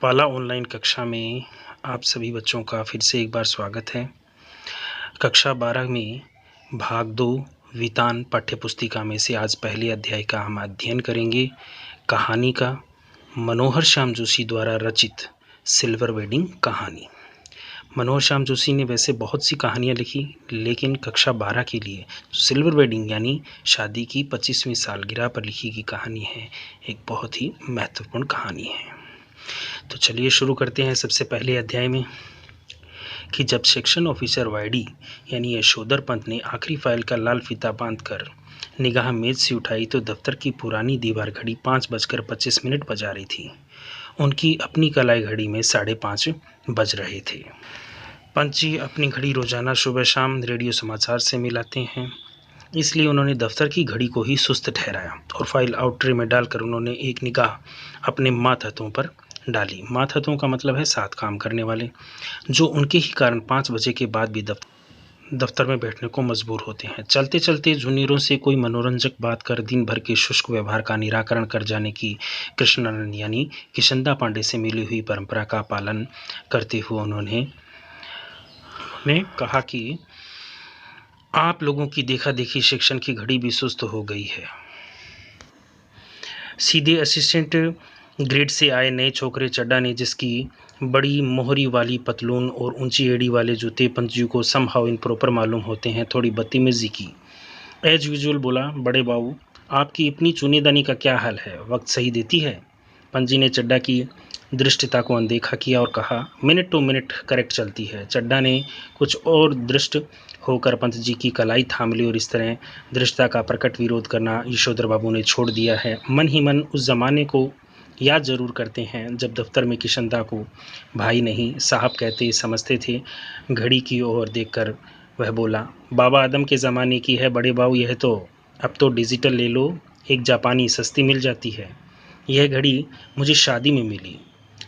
पाला ऑनलाइन कक्षा में आप सभी बच्चों का फिर से एक बार स्वागत है। कक्षा 12 में भाग 2 वितान पाठ्यपुस्तिका में से आज पहले अध्याय का हम अध्ययन करेंगे। कहानी का मनोहर श्याम जोशी द्वारा रचित सिल्वर वेडिंग कहानी। मनोहर श्याम जोशी ने वैसे बहुत सी कहानियाँ लिखी, लेकिन कक्षा 12 के लिए सिल्वर वेडिंग यानी शादी की 25वीं सालगिरह पर लिखी गई कहानी है, एक बहुत ही महत्वपूर्ण कहानी है। तो चलिए शुरू करते हैं। सबसे पहले अध्याय में कि जब सेक्शन ऑफिसर वाईडी यानी यशोधर पंत ने आखिरी फाइल का लाल फीता बांधकर निगाह मेज से उठाई तो दफ्तर की पुरानी दीवार घड़ी 5:25 बजा रही थी। उनकी अपनी कलाई घड़ी में 5:30 बज रहे थे। पंत जी अपनी घड़ी रोजाना सुबह शाम रेडियो समाचार से मिलाते हैं, इसलिए उन्होंने दफ्तर की घड़ी को ही सुस्त ठहराया और फाइल आउट ट्रे में डालकर उन्होंने एक निगाह अपने मातहतों पर डाली। मातहतों का मतलब है साथ काम करने वाले, जो उनके ही कारण 5 बजे के बाद भी दफ्तर में बैठने को मजबूर होते हैं। चलते चलते जूनियरों से कोई मनोरंजक बात कर दिन भर के शुष्क व्यवहार का निराकरण कर जाने की कृष्णानंद यानी किशनदा पांडे से मिली हुई परंपरा का पालन करते हुए उन्होंने कहा कि आप लोगों की देखा देखी सेक्शन की घड़ी भी सुस्त हो गई है। सीधे असिस्टेंट ग्रेड से आए नए छोकरे चड्डा ने, जिसकी बड़ी मोहरी वाली पतलून और ऊंची एड़ी वाले जूते पंतजू को समहाउ इम्प्रॉपर मालूम होते हैं, थोड़ी बदतमीजी की। एज यूजुअल बोला, बड़े बाबू आपकी इतनी चुनीदानी का क्या हाल है, वक्त सही देती है? पंत जी ने चड्डा की दृष्टता को अनदेखा किया और कहा, मिनट टू मिनट करेक्ट चलती है। चड्डा ने कुछ और दृष्ट होकर पंत जी की कलाई थाम ली और इस तरह दृष्टता का प्रकट विरोध करना यशोधर बाबू ने छोड़ दिया है। मन ही मन उस जमाने को याद जरूर करते हैं जब दफ्तर में किशनदा को भाई नहीं साहब कहते समझते थे। घड़ी की ओर देखकर वह बोला, बाबा आदम के ज़माने की है बड़े बाबू यह तो, अब तो डिजिटल ले लो, एक जापानी सस्ती मिल जाती है। यह घड़ी मुझे शादी में मिली,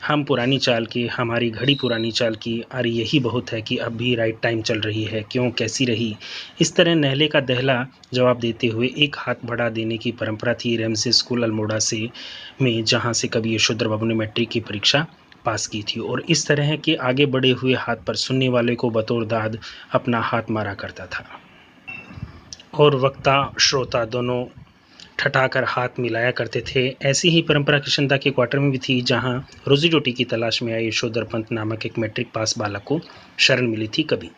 हम पुरानी चाल की, हमारी घड़ी पुरानी चाल की, अरे यही बहुत है कि अब भी राइट टाइम चल रही है, क्यों कैसी रही? इस तरह नहले का दहला जवाब देते हुए एक हाथ बढ़ा देने की परंपरा थी रेमसे स्कूल अल्मोड़ा से में, जहाँ से कभी यशोधर बाबू ने मैट्रिक की परीक्षा पास की थी और इस तरह के आगे बढ़े हुए हाथ पर सुनने वाले को बतौर दाद अपना हाथ मारा करता था और वक्ता श्रोता दोनों ठठाकर हाथ मिलाया करते थे। ऐसी ही परंपरा किशनदा के क्वार्टर में भी थी, जहां रोजी रोटी की तलाश में आए यशोधर पंत नामक एक मैट्रिक पास बालक को शरण मिली थी। कभी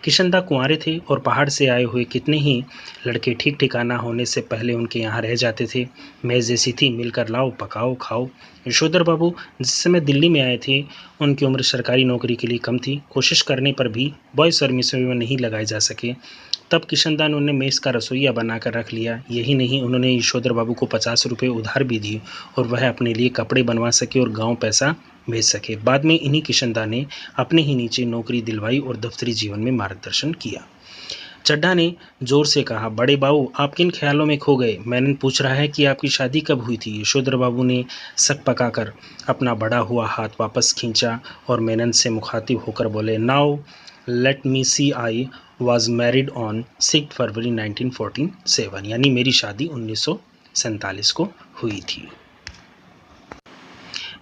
किशनदा कुंवारे थे और पहाड़ से आए हुए कितने ही लड़के ठीक ठिकाना होने से पहले उनके यहाँ रह जाते थे। मेज जैसी थी, मिलकर लाओ पकाओ खाओ। यशोधर बाबू जिस समय दिल्ली में आए थे, उनकी उम्र सरकारी नौकरी के लिए कम थी। कोशिश करने पर भी बॉय सर्विस में नहीं लगाए जा सके। तब किशनदा ने उन्हें मेस का रसोइया बनाकर रख लिया। यही नहीं, उन्होंने यशोधर बाबू को 50 रुपये उधार भी दिए और वह अपने लिए कपड़े बनवा सके और गांव पैसा भेज सके। बाद में इन्हीं किशनदा ने अपने ही नीचे नौकरी दिलवाई और दफ्तरी जीवन में मार्गदर्शन किया। चड्ढा ने जोर से कहा, बड़े बाबू आप किन ख्यालों में खो गए? मैनन पूछ रहा है कि आपकी शादी कब हुई थी? यशोधर बाबू ने सक पकाकर अपना बड़ा हुआ हाथ वापस खींचा और मेनन से मुखातिब होकर बोले, now let me see, I was married on 6 February 1947, यानी मेरी शादी 1947 को हुई थी।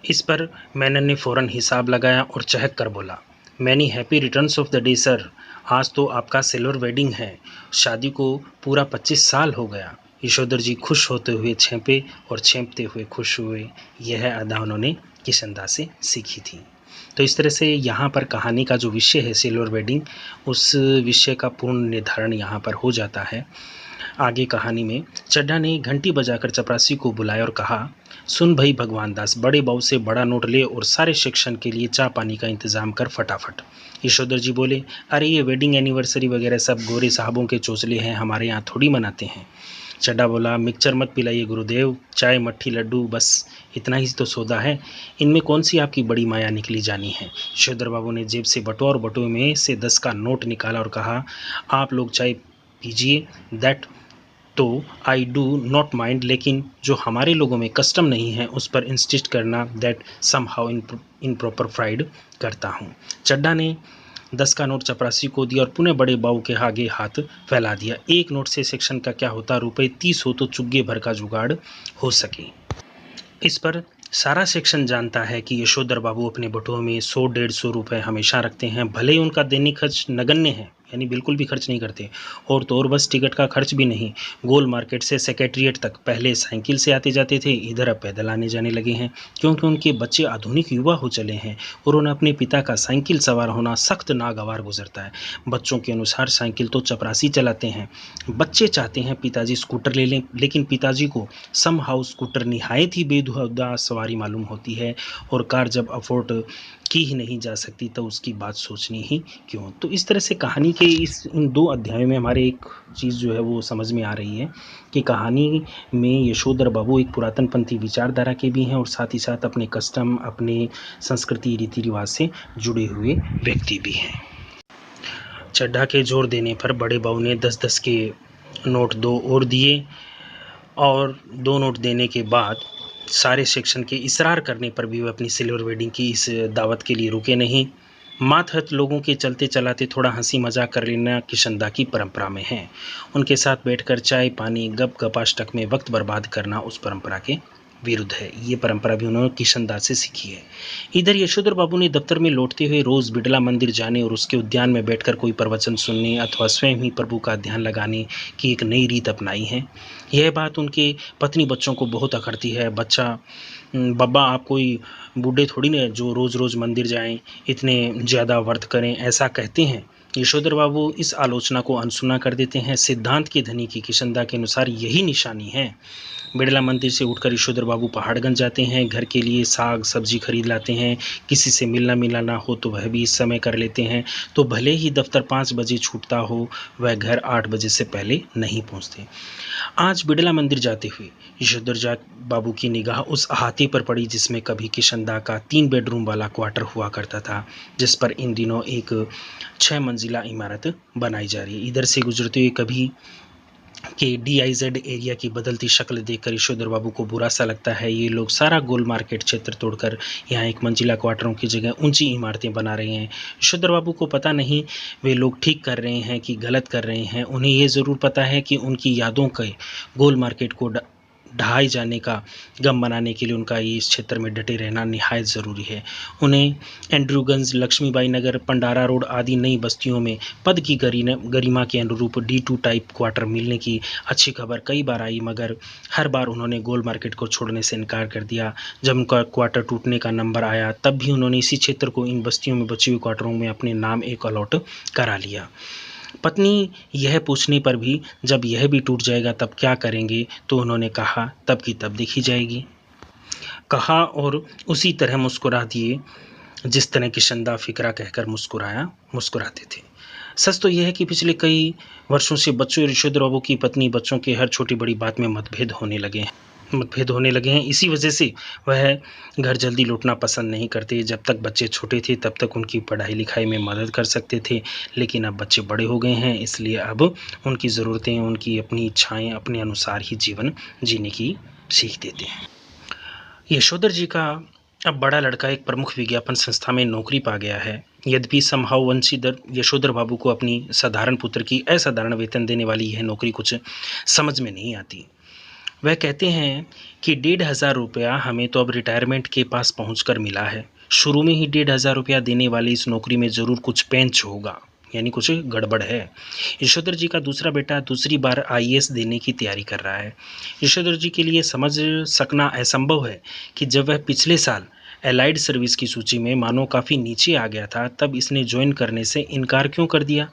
इस पर मेनन ने फौरन हिसाब लगाया और चहक कर बोला, many happy returns of the day sir, आज तो आपका सिल्वर वेडिंग है, शादी को पूरा 25 साल हो गया। यशोधर जी खुश होते हुए छेंपे और छेंपते हुए खुश हुए। यह अदा उन्होंने किशनदा से सीखी थी। तो इस तरह से यहाँ पर कहानी का जो विषय है सिल्वर वेडिंग, उस विषय का पूर्ण निर्धारण यहाँ पर हो जाता है। आगे कहानी में चड्ढा ने घंटी बजाकर चपरासी को बुलाया और कहा, सुन भाई भगवान दास, बड़े बाबू से बड़ा नोट ले और सारे सेक्शन के लिए चाय पानी का इंतजाम कर फटाफट। यशोधर जी बोले, अरे ये वेडिंग एनिवर्सरी वगैरह सब गोरे साहबों के चोचले हैं, हमारे यहाँ थोड़ी मनाते हैं। चड्ढा बोला, मिक्सचर मत पिलाइए गुरुदेव, चाय मट्ठी लड्डू बस इतना ही तो सौदा है, इनमें कौन सी आपकी बड़ी माया निकली जानी है। यशोधर बाबू ने जेब से बटुआ और बटुए में से 10 का नोट निकाला और कहा, आप लोग चाय पीजिए, दैट तो आई डू नॉट माइंड, लेकिन जो हमारे लोगों में कस्टम नहीं है उस पर इंसिस्ट करना, that somehow improper fried करता हूँ। चड्ढा ने 10 का नोट चपरासी को दिया और पुनः बड़े बाबू के आगे हाथ फैला दिया। एक नोट से सेक्शन का क्या होता, रुपये 30 हो तो चुग्गे भर का जुगाड़ हो सके। इस पर सारा सेक्शन जानता है कि यशोधर बाबू अपने बटुओं में 100-150 रुपए हमेशा रखते हैं, भले ही उनका दैनिक खर्च नगण्य है, यानी बिल्कुल भी खर्च नहीं करते, और तो और बस टिकट का खर्च भी नहीं। गोल मार्केट से सेक्रेटेरिएट तक पहले साइकिल से आते जाते थे, इधर अब पैदल आने जाने लगे हैं, क्योंकि उनके बच्चे आधुनिक युवा हो चले हैं और उन्हें अपने पिता का साइकिल सवार होना सख्त नागवार गुजरता है। बच्चों के अनुसार साइकिल तो चपरासी चलाते हैं, बच्चे चाहते हैं पिताजी स्कूटर ले लें, लेकिन पिताजी को समहाउ स्कूटर निहायत ही बेहुदा सवारी मालूम होती है, और कार जब अफोर्ड की ही नहीं जा सकती तो उसकी बात सोचनी ही क्यों। तो इस तरह से कहानी के इन 2 अध्यायों में हमारे एक चीज़ जो है वो समझ में आ रही है कि कहानी में यशोधर बाबू एक पुरातनपंथी विचारधारा के भी हैं और साथ ही साथ अपने कस्टम, अपने संस्कृति, रीति रिवाज से जुड़े हुए व्यक्ति भी हैं। चड्ढा के जोर देने पर बड़े बाबू ने 10-10 के नोट 2 और दिए, और 2 नोट देने के बाद सारे सेक्शन के इसरार करने पर भी वे अपनी सिल्वर वेडिंग की इस दावत के लिए रुके नहीं। मातहत लोगों के चलते चलाते थोड़ा हंसी मजाक कर लेना किशनदा की परंपरा में है। उनके साथ बैठकर चाय पानी गप गपाष्टक में वक्त बर्बाद करना उस परंपरा के विरुद्ध है। ये परंपरा भी उन्होंने किशनदा से सीखी है। इधर यशोधर बाबू ने दफ्तर में लौटते हुए रोज बिड़ला मंदिर जाने और उसके उद्यान में बैठकर कोई प्रवचन सुनने अथवा स्वयं ही प्रभु का ध्यान लगाने की एक नई रीत अपनाई है। यह बात उनके पत्नी बच्चों को बहुत अखरती है। बच्चा, बब्बा आप कोई बूढ़े थोड़ी ना जो रोज़ रोज़ मंदिर जाएं, इतने ज़्यादा व्रत करें, ऐसा कहते हैं। यशोधर बाबू इस आलोचना को अनसुना कर देते हैं। सिद्धांत के धनी की किशनदा के अनुसार यही निशानी है। बिड़ला मंदिर से उठकर यशोधर बाबू पहाड़गंज जाते हैं, घर के लिए साग सब्जी खरीद लाते हैं, किसी से मिलना मिलाना हो तो वह भी इस समय कर लेते हैं। तो भले ही दफ्तर 5 बजे छूटता हो, वह घर 8 बजे से पहले नहीं पहुंचते। आज बिड़ला मंदिर जाते हुए यशोधर बाबू की निगाह उस अहाते पर पड़ी जिसमें कभी किशनदा का 3 बेडरूम वाला क्वार्टर हुआ करता था, जिस पर इन दिनों एक 6 मंजिला इमारत बनाई जा रही है। इधर से गुजरते हुए कभी के DIZ एरिया की बदलती शक्ल देखकर यशोधर बाबू को बुरा सा लगता है। ये लोग सारा गोल मार्केट क्षेत्र तोड़कर यहाँ एक मंजिला क्वार्टरों की जगह ऊंची इमारतें बना रहे हैं। यशोधर बाबू को पता नहीं वे लोग ठीक कर रहे हैं कि गलत कर रहे हैं। उन्हें ये ज़रूर पता है कि उनकी यादों के गोल मार्केट को ढहाए जाने का गम मनाने के लिए उनका ये इस क्षेत्र में डटे रहना निहायत ज़रूरी है। उन्हें एंड्रूगंज, लक्ष्मीबाई नगर, पंडारा रोड आदि नई बस्तियों में पद की गरिमा के अनुरूप D2 टाइप क्वार्टर मिलने की अच्छी खबर कई बार आई, मगर हर बार उन्होंने गोल मार्केट को छोड़ने से इनकार कर दिया। जब उनका क्वार्टर टूटने का नंबर आया तब भी उन्होंने इसी क्षेत्र को इन बस्तियों में बचे हुए क्वार्टरों में अपने नाम एक अलॉट करा लिया। पत्नी यह पूछने पर भी जब यह भी टूट जाएगा तब क्या करेंगे, तो उन्होंने कहा तब की तब देखी जाएगी। कहा और उसी तरह मुस्कुरा दिए जिस तरह किशनदा फिकरा कहकर मुस्कुराते थे। सच तो यह है कि पिछले कई वर्षों से बच्चों और यशोधर बाबू की पत्नी बच्चों के हर छोटी बड़ी बात में मतभेद होने लगे हैं। इसी वजह से वह घर जल्दी लौटना पसंद नहीं करते। जब तक बच्चे छोटे थे तब तक उनकी पढ़ाई लिखाई में मदद कर सकते थे, लेकिन अब बच्चे बड़े हो गए हैं, इसलिए अब उनकी ज़रूरतें, उनकी अपनी इच्छाएं अपने अनुसार ही जीवन जीने की सीख देते हैं। यशोधर जी का अब बड़ा लड़का एक प्रमुख विज्ञापन संस्था में नौकरी पा गया है। यद्यपि समहाउ वंशीधर यशोधर बाबू को अपनी साधारण पुत्र की असाधारण वेतन देने वाली यह नौकरी कुछ समझ में नहीं आती। वह कहते हैं कि 1,500 रुपया हमें तो अब रिटायरमेंट के पास पहुंचकर मिला है। शुरू में ही 1,500 रुपया देने वाली इस नौकरी में ज़रूर कुछ पेंच होगा, यानी कुछ गड़बड़ है। यशोधर जी का दूसरा बेटा दूसरी बार IAS देने की तैयारी कर रहा है। यशोधर जी के लिए समझ सकना असंभव है कि जब वह पिछले साल एलाइड सर्विस की सूची में मानो काफ़ी नीचे आ गया था, तब इसने ज्वाइन करने से इनकार क्यों कर दिया।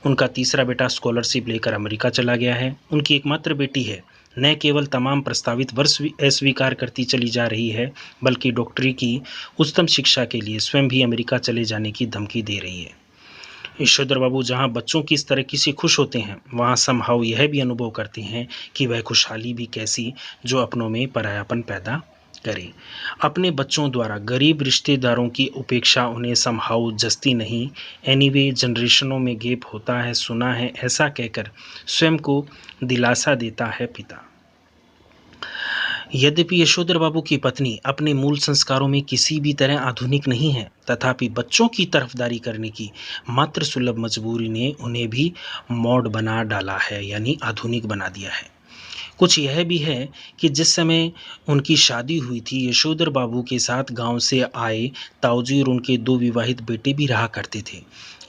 उनका तीसरा बेटा स्कॉलरशिप लेकर अमेरिका चला गया है। उनकी एकमात्र बेटी है, न केवल तमाम प्रस्तावित वर्ष अस्वीकार करती चली जा रही है, बल्कि डॉक्टरी की उच्चतम शिक्षा के लिए स्वयं भी अमेरिका चले जाने की धमकी दे रही है। यशोधर बाबू जहां बच्चों की इस तरक्की से खुश होते हैं, वहां समहाउ यह भी अनुभव करते हैं कि वह खुशहाली भी कैसी जो अपनों में परायापन पैदा करे। अपने बच्चों द्वारा गरीब रिश्तेदारों की उपेक्षा उन्हें समहाउ जस्ती नहीं। एनीवे जनरेशनों में गैप होता है, सुना है, ऐसा कहकर स्वयं को दिलासा देता है पिता। यद्यपि यशोधर बाबू की पत्नी अपने मूल संस्कारों में किसी भी तरह आधुनिक नहीं है, तथापि बच्चों की तरफदारी करने की मात्र सुलभ मजबूरी ने उन्हें भी मॉड बना डाला है, यानी आधुनिक बना दिया है। कुछ यह भी है कि जिस समय उनकी शादी हुई थी यशोधर बाबू के साथ गांव से आए ताऊजी और उनके 2 विवाहित बेटे भी रहा करते थे।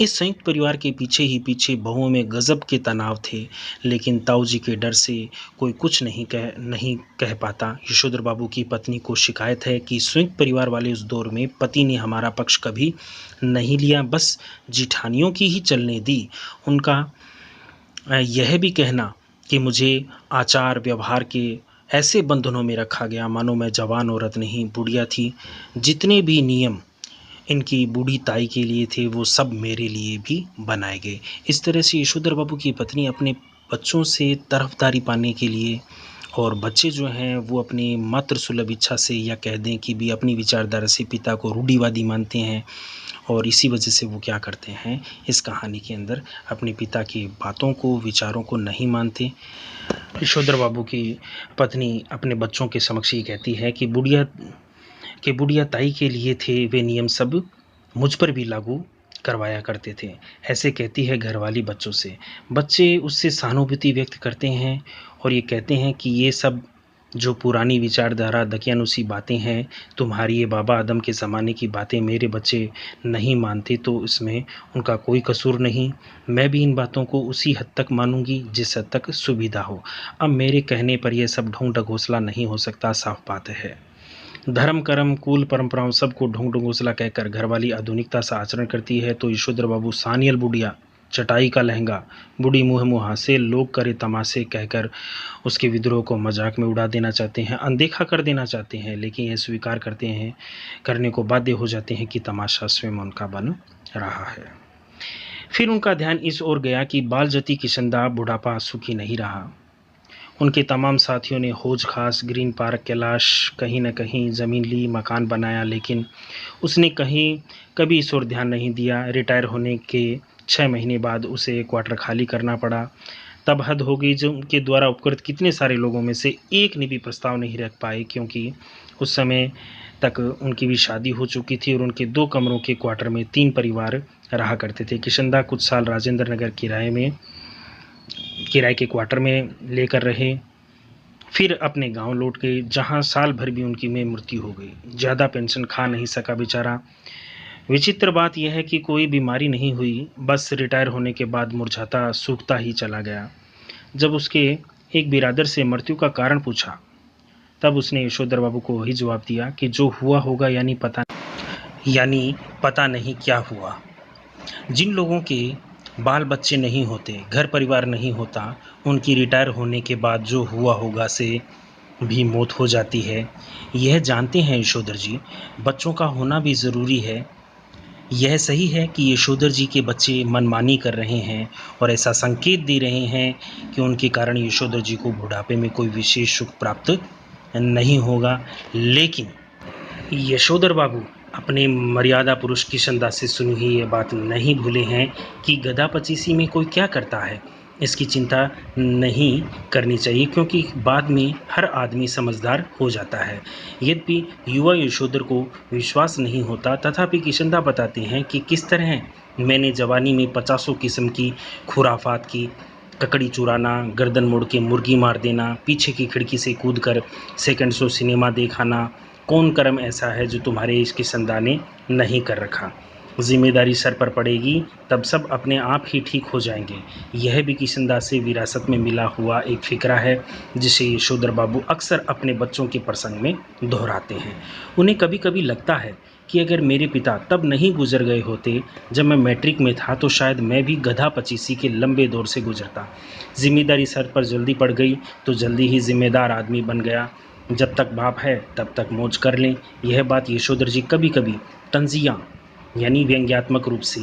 इस संयुक्त परिवार के पीछे ही पीछे बहुओं में गजब के तनाव थे, लेकिन ताऊजी के डर से कोई कुछ नहीं कह पाता। यशोधर बाबू की पत्नी को शिकायत है कि संयुक्त परिवार वाले उस दौर में पति ने हमारा पक्ष कभी नहीं लिया, बस जिठानियों की ही चलने दी। उनका यह भी कहना कि मुझे आचार व्यवहार के ऐसे बंधनों में रखा गया मानो मैं जवान औरत नहीं बुढ़िया थी। जितने भी नियम इनकी बूढ़ी ताई के लिए थे वो सब मेरे लिए भी बनाए गए। इस तरह से यशोधर बाबू की पत्नी अपने बच्चों से तरफदारी पाने के लिए, और बच्चे जो हैं वो अपनी मातृ सुलभ इच्छा से या कह दें कि भी अपनी विचारधारा से पिता को रूढ़िवादी मानते हैं, और इसी वजह से वो क्या करते हैं इस कहानी के अंदर अपने पिता की बातों को विचारों को नहीं मानते। यशोधर बाबू की पत्नी अपने बच्चों के समक्ष ये कहती है कि बुढ़िया ताई के लिए थे वे नियम सब मुझ पर भी लागू करवाया करते थे, ऐसे कहती है घरवाली बच्चों से। बच्चे उससे सहानुभूति व्यक्त करते हैं और ये कहते हैं कि ये सब जो पुरानी विचारधारा दकियानुसी बातें हैं, तुम्हारी ये बाबा आदम के ज़माने की बातें मेरे बच्चे नहीं मानते तो इसमें उनका कोई कसूर नहीं। मैं भी इन बातों को उसी हद तक मानूंगी जिस हद तक सुविधा हो। अब मेरे कहने पर यह सब ढोंग ढकोसला नहीं हो सकता, साफ बात है। धर्म कर्म कुल परंपराओं सबको ढोंग ढकोसला कहकर घरवाली आधुनिकता से आचरण करती है तो यशोधर बाबू सानियल बुढ़िया चटाई का लहंगा बूढ़ी मुँह मुहासे लोग करे तमाशे कहकर उसके विद्रोह को मजाक में उड़ा देना चाहते हैं, अनदेखा कर देना चाहते हैं, लेकिन यह स्वीकार करने को बाध्य हो जाते हैं कि तमाशा स्वयं उनका बन रहा है। फिर उनका ध्यान इस ओर गया कि बालजती किशनदा बुढ़ापा सुखी नहीं रहा। उनके तमाम साथियों ने हौज खास ग्रीन पार्क कैलाश कहीं न कहीं ज़मीन ली, मकान बनाया, लेकिन उसने कभी इस ओर ध्यान नहीं दिया। रिटायर होने के 6 महीने बाद उसे क्वार्टर खाली करना पड़ा। तब हद हो गई जो उनके द्वारा उपकृत कितने सारे लोगों में से एक ने भी प्रस्ताव नहीं रख पाए, क्योंकि उस समय तक उनकी भी शादी हो चुकी थी और उनके 2 कमरों के क्वार्टर में 3 परिवार रहा करते थे। किशनदा कुछ साल राजेंद्र नगर किराए के क्वार्टर में लेकर रहे, फिर अपने गांव लौट गए, जहां साल भर भी उनकी में मृत्यु हो गई। ज़्यादा पेंशन खा नहीं सका बेचारा। विचित्र बात यह है कि कोई बीमारी नहीं हुई, बस रिटायर होने के बाद मुरझाता सूखता ही चला गया। जब उसके एक बिरादर से मृत्यु का कारण पूछा तब उसने यशोधर बाबू को वही जवाब दिया कि जो हुआ होगा यानी पता नहीं क्या हुआ। जिन लोगों के बाल बच्चे नहीं होते, घर परिवार नहीं होता, उनकी रिटायर होने के बाद जो हुआ होगा से भी मौत हो जाती है। यह जानते हैं यशोधर जी, बच्चों का होना भी ज़रूरी है। यह सही है कि यशोधर जी के बच्चे मनमानी कर रहे हैं और ऐसा संकेत दे रहे हैं कि उनके कारण यशोधर जी को बुढ़ापे में कोई विशेष सुख प्राप्त नहीं होगा, लेकिन यशोधर बाबू अपने मर्यादा पुरुष किशनदास से सुनी हुई ये बात नहीं भूले हैं कि गधा पचीसी में कोई क्या करता है। इसकी चिंता नहीं करनी चाहिए, क्योंकि बाद में हर आदमी समझदार हो जाता है। यद्यपि युवा यशोधर को विश्वास नहीं होता, तथापि किशनदा बताते हैं कि किस तरह मैंने जवानी में 50 किस्म की खुराफात की, ककड़ी चुराना, गर्दन मोड़ के मुर्गी मार देना, पीछे की खिड़की से कूदकर सेकंड शो सिनेमा देखाना। कौन कर्म ऐसा है जो तुम्हारे इस किशनदा ने नहीं कर रखा। जिम्मेदारी सर पर पड़ेगी तब सब अपने आप ही ठीक हो जाएंगे। यह भी किशनदा से विरासत में मिला हुआ एक फिक्रा है जिसे यशोधर बाबू अक्सर अपने बच्चों के प्रसंग में दोहराते हैं। उन्हें कभी कभी लगता है कि अगर मेरे पिता तब नहीं गुजर गए होते जब मैं मैट्रिक में था तो शायद मैं भी गधा पचीसी के लंबे दौर से गुजरता। जिम्मेदारी सर पर जल्दी पड़ गई तो जल्दी ही जिम्मेदार आदमी बन गया। जब तक बाप है तब तक मौज कर लें। यह बात यशोधर जी कभी कभी तंजिया यानी व्यंग्यात्मक रूप से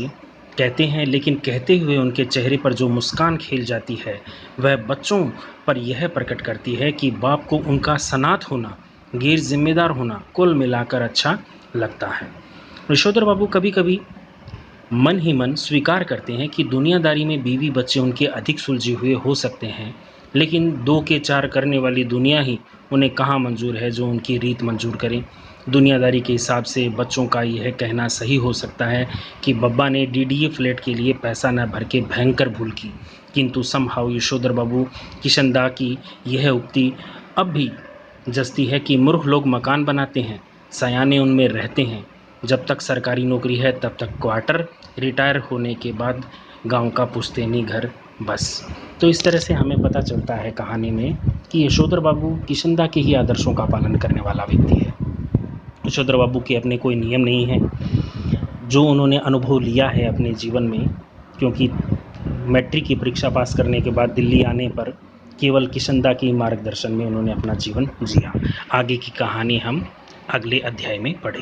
कहते हैं, लेकिन कहते हुए उनके चेहरे पर जो मुस्कान खेल जाती है वह बच्चों पर यह प्रकट करती है कि बाप को उनका सनात होना, गैर जिम्मेदार होना कुल मिलाकर अच्छा लगता है। यशोधर बाबू कभी कभी मन ही मन स्वीकार करते हैं कि दुनियादारी में बीवी बच्चे उनके अधिक सुलझे हुए हो सकते हैं, लेकिन 2 के 4 करने वाली दुनिया ही उन्हें कहाँ मंजूर है जो उनकी रीत मंजूर करें। दुनियादारी के हिसाब से बच्चों का यह कहना सही हो सकता है कि बब्बा ने डीडीए फ्लैट के लिए पैसा न भर के भयंकर भूल की, किंतु समहाउ यशोधर बाबू किशनदा की यह उक्ति अब भी जचती है कि मूर्ख लोग मकान बनाते हैं, सयाने उनमें रहते हैं। जब तक सरकारी नौकरी है तब तक क्वार्टर, रिटायर होने के बाद गांव का पुश्तैनी घर बस। तो इस तरह से हमें पता चलता है कहानी में कि यशोधर बाबू किशनदा के ही आदर्शों का पालन करने वाला व्यक्ति है। यशोधर बाबू के अपने कोई नियम नहीं हैं, जो उन्होंने अनुभव लिया है अपने जीवन में, क्योंकि मैट्रिक की परीक्षा पास करने के बाद दिल्ली आने पर केवल किशनदा के मार्गदर्शन में उन्होंने अपना जीवन जिया। आगे की कहानी हम अगले अध्याय में पढ़ेंगे।